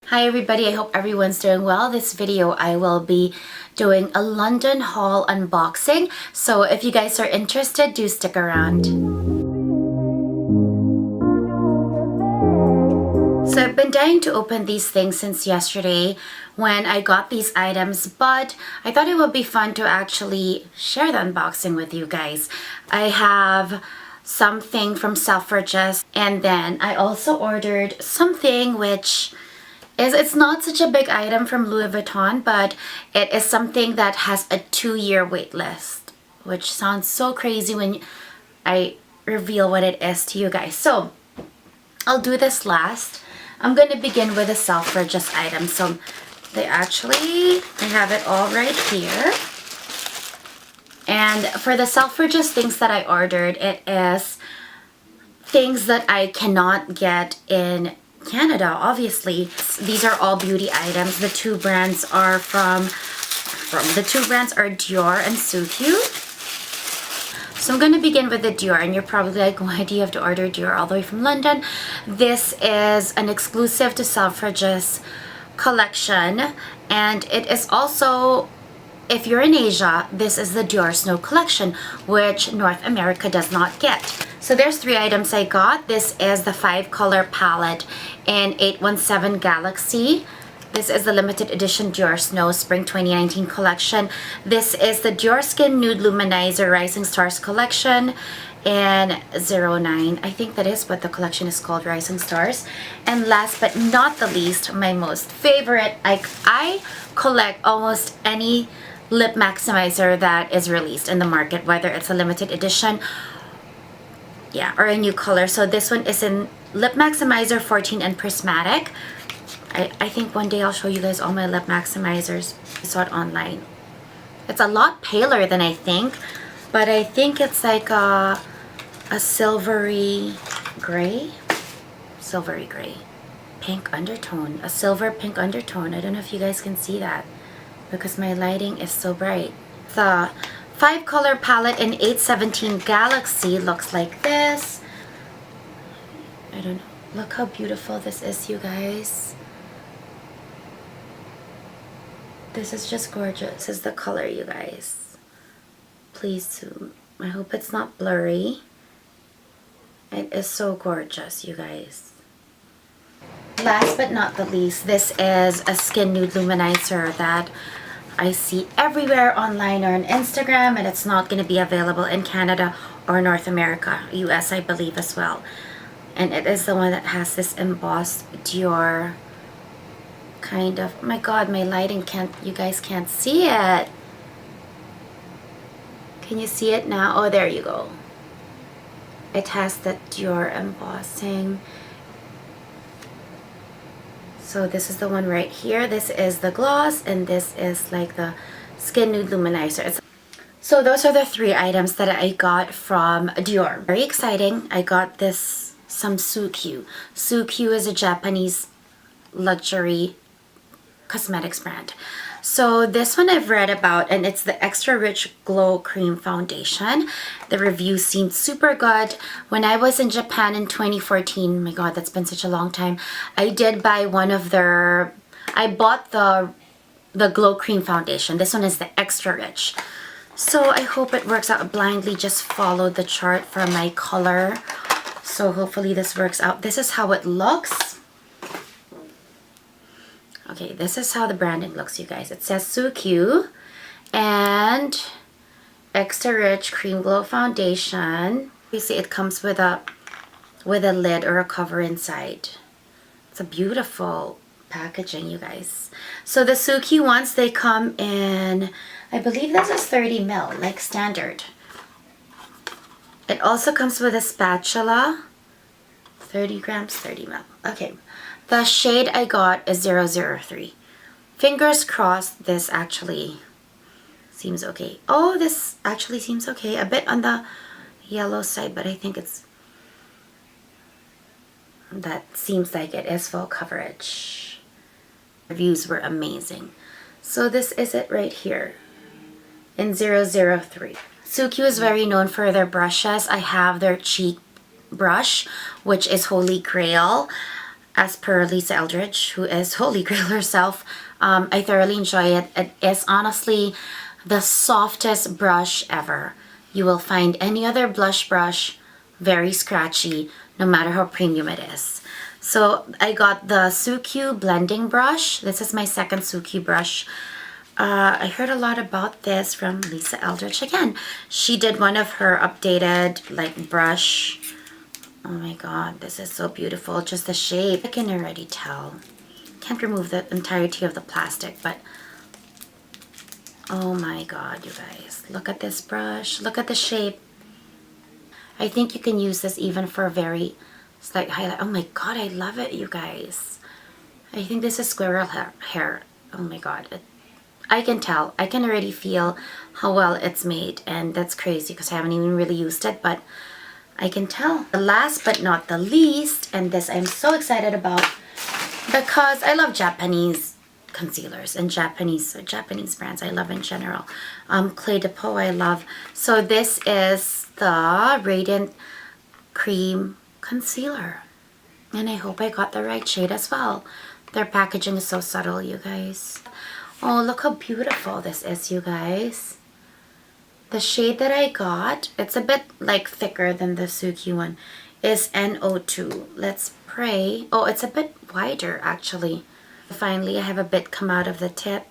Hi everybody, I hope everyone's doing well. This video I will be doing a London haul unboxing. So if you guys are interested, do stick around. So I've been dying to open these things since yesterday when I got these items, but I thought it would be fun to actually share the unboxing with you guys. I have something from Selfridges, and then I also ordered something which it's not such a big item from Louis Vuitton, but it is something that has a 2-year wait list, which sounds so crazy when I reveal what it is to you guys. So I'll do this last. I'm going to begin with a Selfridges item. So I have it all right here. And for the Selfridges things that I ordered, it is things that I cannot get in Canada, obviously. These are all beauty items. The two brands are Dior and Suqqu. So I'm going to begin with the Dior, and you're probably like, why do you have to order Dior all the way from London? This is an exclusive to Selfridges collection, and it is also, if you're in Asia, this is the Dior Snow collection, which North America does not get. So there's 3 items I got. This is the 5-color palette in 817 Galaxy. This is the limited edition Dior Snow Spring 2019 collection. This is the Dior Skin Nude Luminizer Rising Stars collection in 09. I think that is what the collection is called, Rising Stars. And last but not the least, my most favorite, I collect almost any lip maximizer that is released in the market, whether it's a limited edition or a new color. So this one is in Lip Maximizer 14 and Prismatic. I think one day I'll show you guys all my lip maximizers. I saw it online. It's a lot paler than I think, but I think it's like a silvery gray. Silvery gray. Pink undertone. A silver pink undertone. I don't know if you guys can see that because my lighting is so bright. The 5-color palette in 817 Galaxy looks like this. I don't know. Look how beautiful this is, you guys. This is just gorgeous. This is the color, you guys. Please zoom. I hope it's not blurry. It is so gorgeous, you guys. Last but not the least, this is a Skin Nude Luminizer that I see everywhere online or on Instagram, and it's not going to be available in Canada or North America, US I believe as well. And it is the one that has this embossed Dior kind of, oh my god, my lighting you guys can't see it. Can you see it now? Oh, there you go. It has that Dior embossing. So this is the one right here. This is the gloss, and this is like the Skin Nude Luminizer. So those are the 3 items that I got from Dior. Very exciting. I got some Suqqu. Suqqu is a Japanese luxury cosmetics brand. So this one I've read about, and it's the Extra Rich Glow Cream Foundation. The review seemed super good. When I was in Japan in 2014, my god, that's been such a long time, I did buy one of I bought the Glow Cream Foundation. This one is the Extra Rich. So I hope it works out. Blindly just followed the chart for my color. So hopefully this works out. This is how it looks. Okay, this is how the branding looks, you guys. It says Suqqu and Extra Rich Cream Glow Foundation. You see it comes with a lid or a cover inside. It's a beautiful packaging, you guys. So the Suqqu ones, they come in, I believe this is 30 ml, like standard. It also comes with a spatula. 30 grams, 30 ml. Okay. The shade I got is 003. Fingers crossed this actually seems okay. Oh, this actually seems okay. A bit on the yellow side, but I think that seems like it is full coverage. Reviews were amazing. So this is it right here in 003. Suqqu is very known for their brushes. I have their cheek brush, which is Holy Grail. as per Lisa Eldridge, who is Holy Grail herself. I thoroughly enjoy it. It is honestly the softest brush ever. You will find any other blush brush very scratchy, no matter how premium it is. So I got the Suqqu blending brush. This is my second Suqqu brush. I heard a lot about this from Lisa Eldridge. Again, she did one of her updated like brush. Oh my god, this is so beautiful. Just the shape, I can already tell. Can't remove the entirety of the plastic, but oh my god, you guys. Look at this brush. Look at the shape. I think you can use this even for a very slight highlight. Oh my god, I love it, you guys. I think this is squirrel hair. Oh my god. I can tell. I can already feel how well it's made, and that's crazy because I haven't even really used it, but I can tell. The last but not the least, and this I'm so excited about because I love Japanese concealers and Japanese brands I love in general. Clé de Peau I love. So this is the Radiant Cream Concealer. And I hope I got the right shade as well. Their packaging is so subtle, you guys. Oh, look how beautiful this is, you guys. The shade that I got, it's a bit like thicker than the Suqqu one, is NO2. Let's pray. Oh, it's a bit wider actually. Finally, I have a bit come out of the tip.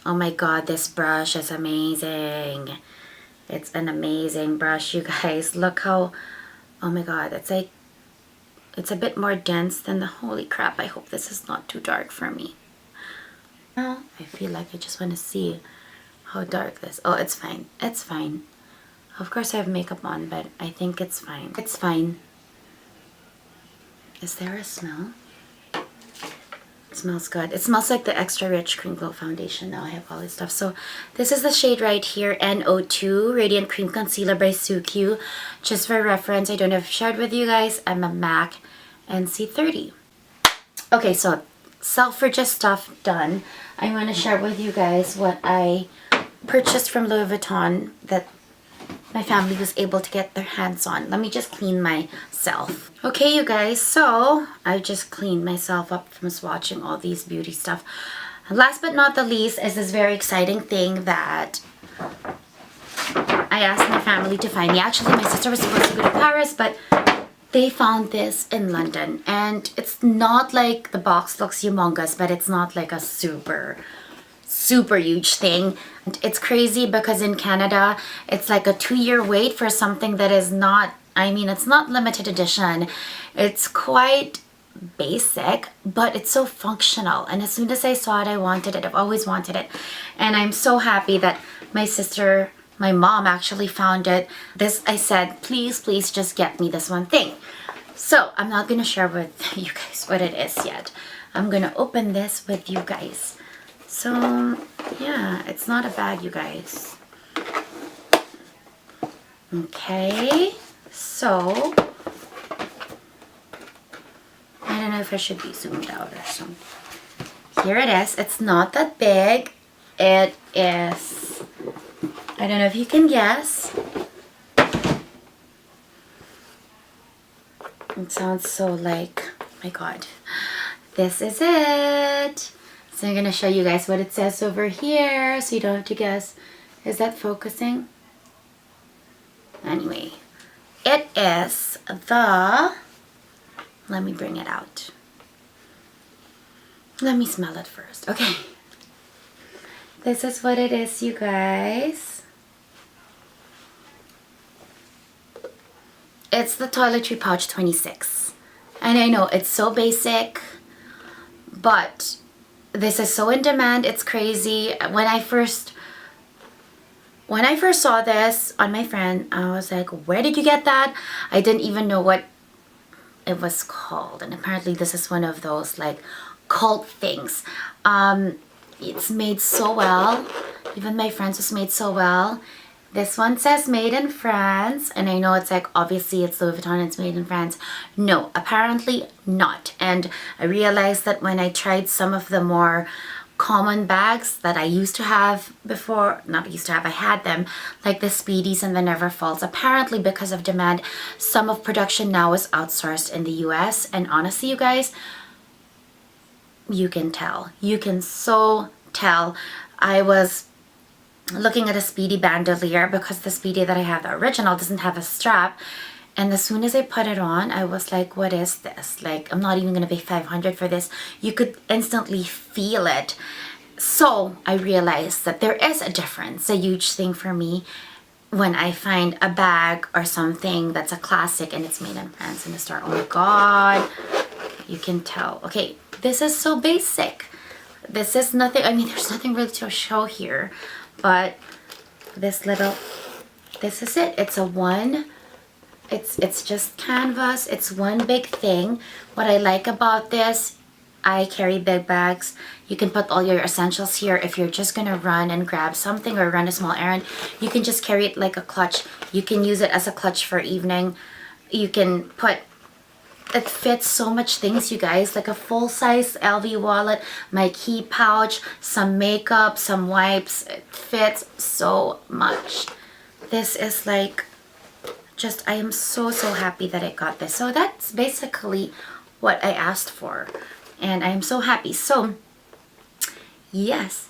Oh my god, this brush is amazing. It's an amazing brush, you guys. Look how, oh my god, it's like, it's a bit more dense than the, holy crap, I hope this is not too dark for me. Now, I feel like I just want to see how dark this, oh, it's fine, it's fine. Of course I have makeup on, but I think it's fine. It's fine. Is there a smell? It smells good. It smells like the Extra Rich Cream Glow Foundation. Now I have all this stuff. So this is the shade right here, NO2 Radiant Cream Concealer by Suqqu. Just for reference, I don't know if I've shared with you guys, I'm a MAC NC30. Okay, so Selfridges stuff done. I want to share with you guys what I purchased from Louis Vuitton that my family was able to get their hands on. Let me just clean myself. Okay, you guys, so I just cleaned myself up from swatching all these beauty stuff. And last but not the least is this very exciting thing that I asked my family to find me. Actually, my sister was supposed to go to Paris, but they found this in London. And it's not like the box looks humongous, but it's not like a super huge thing. It's crazy because in Canada, it's like a 2-year wait for something that is not, I mean, it's not limited edition. It's quite basic, but it's so functional. And as soon as I saw it, I wanted it. I've always wanted it. And I'm so happy that my sister, my mom actually found it. This, I said, please, please just get me this one thing. So I'm not going to share with you guys what it is yet. I'm going to open this with you guys. So yeah, it's not a bag, you guys. Okay, so I don't know if I should be zoomed out or something. Here it is. It's not that big. It is, I don't know if you can guess. It sounds so like, oh my god. This is it. So I'm going to show you guys what it says over here so you don't have to guess. Is that focusing? Anyway, it is the, let me bring it out. Let me smell it first. Okay. This is what it is, you guys. It's the Toiletry Pouch 26. And I know it's so basic, but this is so in demand. It's crazy. When I first saw this on my friend, I was like, where did you get that? I didn't even know what it was called. And apparently this is one of those like cult things. It's made so well. Even my friends was made so well. This one says made in France, and I know it's like, obviously it's Louis Vuitton, it's made in France. No, apparently not. And I realized that when I tried some of the more common bags that I used to have before. Not used to have, I had them, like the Speedies and the Neverfalls. Apparently because of demand, some of production now is outsourced in the US, and honestly you guys, you can tell. You can so tell. I was looking at a Speedy bandolier because the Speedy that I have, the original, doesn't have a strap. And as soon as I put it on, I was like, what is this? Like, I'm not even going to pay $500 for this. You could instantly feel it. So I realized that there is a difference, a huge thing for me, when I find a bag or something that's a classic and it's made in France in the store. Oh my God, you can tell. Okay, this is so basic. This is nothing, I mean, there's nothing really to show here, but this is it. It's a one. It's just canvas. It's one big thing. What I like about this, I carry big bags. You can put all your essentials here. If you're just gonna run and grab something or run a small errand, you can just carry it like a clutch. You can use it as a clutch for evening. You can put, it fits so much things, you guys, like a full-size LV wallet, my key pouch, some makeup, some wipes. It fits so much. This is like, just, I am so happy that I got this. So that's basically what I asked for, and I am so happy. So yes,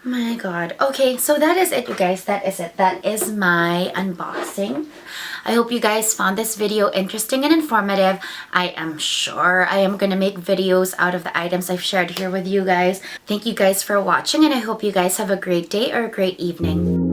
my God. Okay, so that is it, you guys. That is it. That is my unboxing. I hope you guys found this video interesting and informative. I am sure I am gonna make videos out of the items I've shared here with you guys. Thank you guys for watching, and I hope you guys have a great day or a great evening.